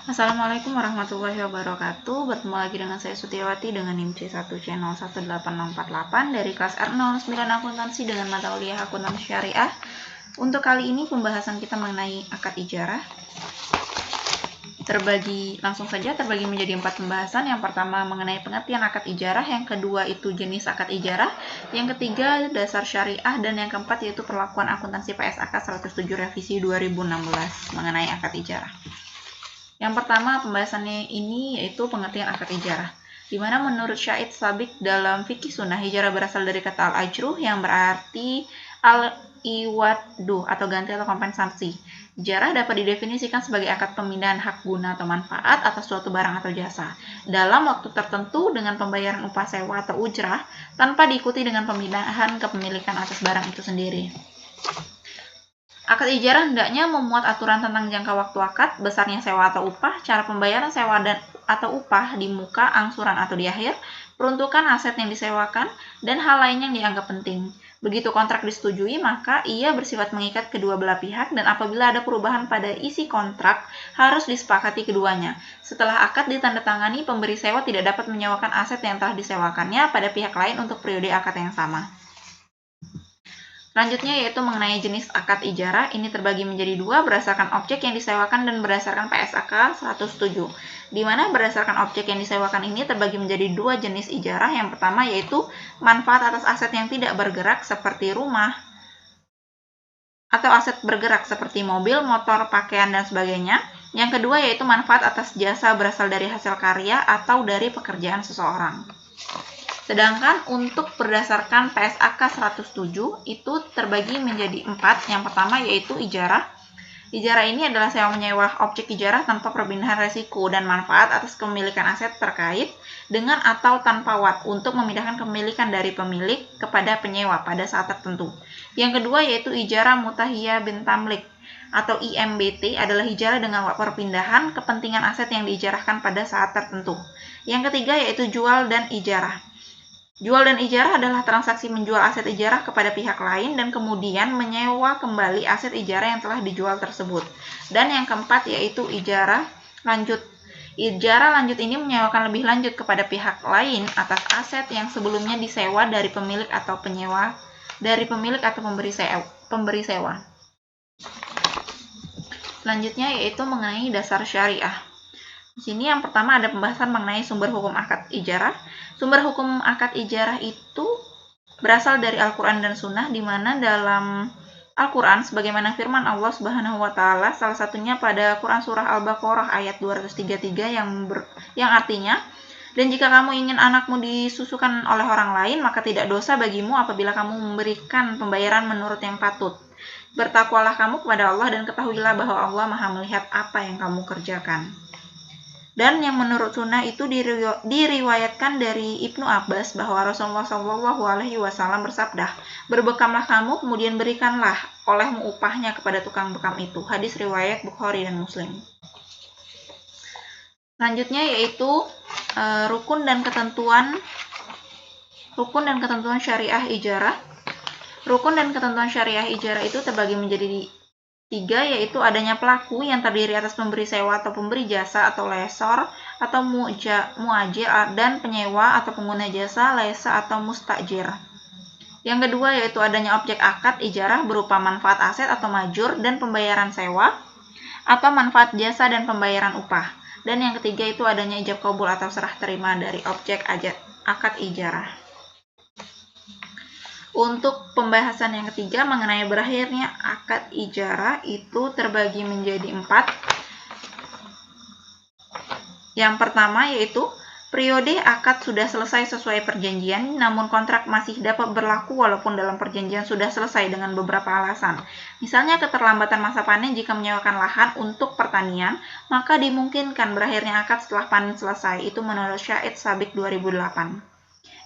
Assalamualaikum warahmatullahi wabarakatuh. Bertemu lagi dengan saya Sutiawati dengan NIM C1 channel 18648 dari kelas R09 akuntansi dengan mata kuliah akuntansi syariah. Untuk kali ini pembahasan kita mengenai akad ijarah terbagi menjadi 4 pembahasan. Yang pertama mengenai pengertian akad ijarah, yang kedua itu jenis akad ijarah, yang ketiga dasar syariah, dan yang keempat yaitu perlakuan akuntansi PSAK 107 revisi 2016 mengenai akad ijarah. Yang pertama pembahasannya ini yaitu pengertian akad ijarah, di mana menurut Syahid Sabik dalam fikih sunnah, ijarah berasal dari kata al-ajruh yang berarti al-iwadu atau ganti atau kompensasi. Ijarah dapat didefinisikan sebagai akad pemindahan hak guna atau manfaat atas suatu barang atau jasa dalam waktu tertentu dengan pembayaran upah sewa atau ujrah tanpa diikuti dengan pemindahan kepemilikan atas barang itu sendiri. Akad ijarah hendaknya memuat aturan tentang jangka waktu akad, besarnya sewa atau upah, cara pembayaran sewa atau upah di muka, angsuran atau di akhir, peruntukan aset yang disewakan, dan hal lain yang dianggap penting. Begitu kontrak disetujui, maka ia bersifat mengikat kedua belah pihak, dan apabila ada perubahan pada isi kontrak, harus disepakati keduanya. Setelah akad ditandatangani, pemberi sewa tidak dapat menyewakan aset yang telah disewakannya pada pihak lain untuk periode akad yang sama. Selanjutnya yaitu mengenai jenis akad ijarah. Ini terbagi menjadi dua berdasarkan objek yang disewakan dan berdasarkan PSAK 107. Di mana berdasarkan objek yang disewakan ini terbagi menjadi dua jenis ijarah. Yang pertama yaitu manfaat atas aset yang tidak bergerak seperti rumah atau aset bergerak seperti mobil, motor, pakaian, dan sebagainya. Yang kedua yaitu manfaat atas jasa berasal dari hasil karya atau dari pekerjaan seseorang. Sedangkan untuk berdasarkan PSAK 107 itu terbagi menjadi 4. Yang pertama yaitu ijarah. Ijarah ini adalah sewa menyewa objek ijarah tanpa perpindahan resiko dan manfaat atas kepemilikan aset terkait dengan atau tanpa wad untuk memindahkan kepemilikan dari pemilik kepada penyewa pada saat tertentu. Yang kedua yaitu ijarah mutahiyah bin tamlik atau IMBT adalah ijarah dengan perpindahan kepentingan aset yang diijarahkan pada saat tertentu. Yang ketiga yaitu jual dan ijarah. Jual dan ijarah adalah transaksi menjual aset ijarah kepada pihak lain dan kemudian menyewa kembali aset ijarah yang telah dijual tersebut. Dan yang keempat yaitu ijarah lanjut. Ijarah lanjut ini menyewakan lebih lanjut kepada pihak lain atas aset yang sebelumnya disewa dari pemilik atau pemberi sewa. Selanjutnya yaitu mengenai dasar syariah. Di sini yang pertama ada pembahasan mengenai sumber hukum akad ijarah. Sumber hukum akad ijarah itu berasal dari Al-Quran dan Sunnah, di mana dalam Al-Quran, sebagaimana firman Allah Subhanahu wa Ta'ala, salah satunya pada Quran Surah Al-Baqarah ayat 233 yang artinya, dan jika kamu ingin anakmu disusukan oleh orang lain, maka tidak dosa bagimu apabila kamu memberikan pembayaran menurut yang patut. Bertakwalah kamu kepada Allah dan ketahuilah bahwa Allah Maha melihat apa yang kamu kerjakan. Dan yang menurut sunnah itu diriwayatkan dari Ibnu Abbas bahwa Rasulullah SAW bersabda, berbekamlah kamu, kemudian berikanlah olehmu upahnya kepada tukang bekam itu. Hadis riwayat Bukhari dan Muslim. Selanjutnya yaitu rukun dan ketentuan syariah ijarah. Rukun dan ketentuan syariah ijarah itu terbagi menjadi 3, yaitu adanya pelaku yang terdiri atas pemberi sewa atau pemberi jasa atau lesor atau muajir, dan penyewa atau pengguna jasa lesa atau mustajir. Yang kedua yaitu adanya objek akad ijarah berupa manfaat aset atau majur dan pembayaran sewa atau manfaat jasa dan pembayaran upah. Dan yang ketiga itu adanya ijab qabul atau serah terima dari objek akad ijarah. Untuk pembahasan yang ketiga mengenai berakhirnya akad ijarah itu terbagi menjadi 4. Yang pertama yaitu periode akad sudah selesai sesuai perjanjian, namun kontrak masih dapat berlaku walaupun dalam perjanjian sudah selesai dengan beberapa alasan. Misalnya keterlambatan masa panen jika menyewakan lahan untuk pertanian, maka dimungkinkan berakhirnya akad setelah panen selesai. Itu menurut Syahid Sabik 2008.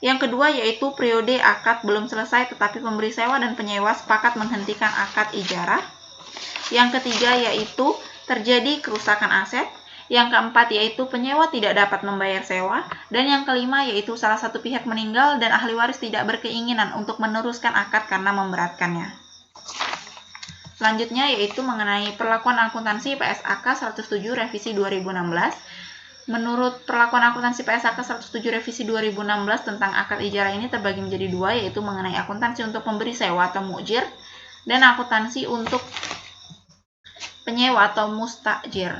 Yang kedua yaitu periode akad belum selesai tetapi pemberi sewa dan penyewa sepakat menghentikan akad ijarah. Yang ketiga yaitu terjadi kerusakan aset. Yang keempat yaitu penyewa tidak dapat membayar sewa. Dan yang kelima yaitu salah satu pihak meninggal dan ahli waris tidak berkeinginan untuk meneruskan akad karena memberatkannya. Selanjutnya yaitu mengenai perlakuan akuntansi PSAK 107 revisi 2016. Menurut perlakuan akuntansi PSAK 107 revisi 2016 tentang akad ijarah ini terbagi menjadi dua, yaitu mengenai akuntansi untuk pemberi sewa atau mu'jir dan akuntansi untuk penyewa atau mustajir.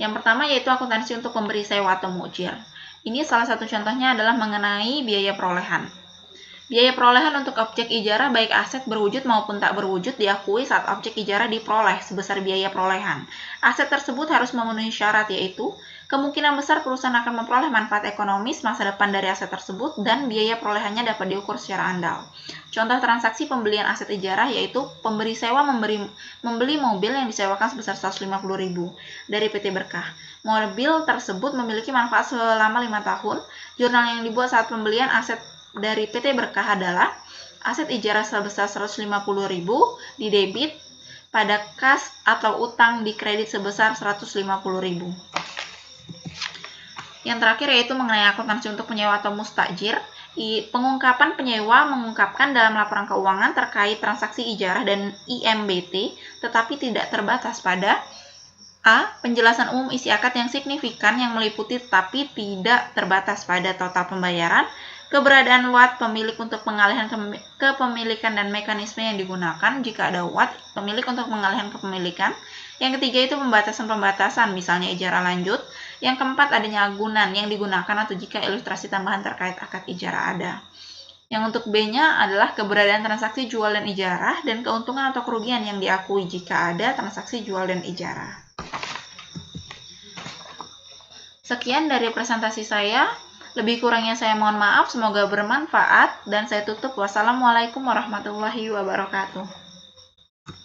Yang pertama yaitu akuntansi untuk pemberi sewa atau mu'jir. Ini salah satu contohnya adalah mengenai biaya perolehan. Biaya perolehan untuk objek ijarah baik aset berwujud maupun tak berwujud diakui saat objek ijarah diperoleh sebesar biaya perolehan. Aset tersebut harus memenuhi syarat, yaitu kemungkinan besar perusahaan akan memperoleh manfaat ekonomis masa depan dari aset tersebut dan biaya perolehannya dapat diukur secara andal. Contoh transaksi pembelian aset ijarah yaitu pemberi sewa membeli mobil yang disewakan sebesar 150.000 dari PT Berkah. Mobil tersebut memiliki manfaat selama 5 tahun. Jurnal yang dibuat saat pembelian aset dari PT Berkah adalah aset ijarah sebesar 150.000 didebit pada kas atau utang di kredit sebesar 150.000. Yang terakhir yaitu mengenai akuntansi untuk penyewa atau mustajir. Pengungkapan penyewa mengungkapkan dalam laporan keuangan terkait transaksi ijarah dan IMBT, tetapi tidak terbatas pada A. Penjelasan umum isi akad yang signifikan yang meliputi tapi tidak terbatas pada total pembayaran, keberadaan WAT pemilik untuk pengalihan kepemilikan dan mekanisme yang digunakan jika ada WAT pemilik untuk pengalihan kepemilikan. Yang ketiga itu pembatasan-pembatasan, misalnya ijarah lanjut. Yang keempat adanya agunan yang digunakan atau jika ilustrasi tambahan terkait akad ijarah ada. Yang untuk B-nya adalah keberadaan transaksi jual dan ijarah dan keuntungan atau kerugian yang diakui jika ada transaksi jual dan ijarah. Sekian dari presentasi saya. Lebih kurangnya saya mohon maaf, semoga bermanfaat dan saya tutup. Wassalamualaikum warahmatullahi wabarakatuh.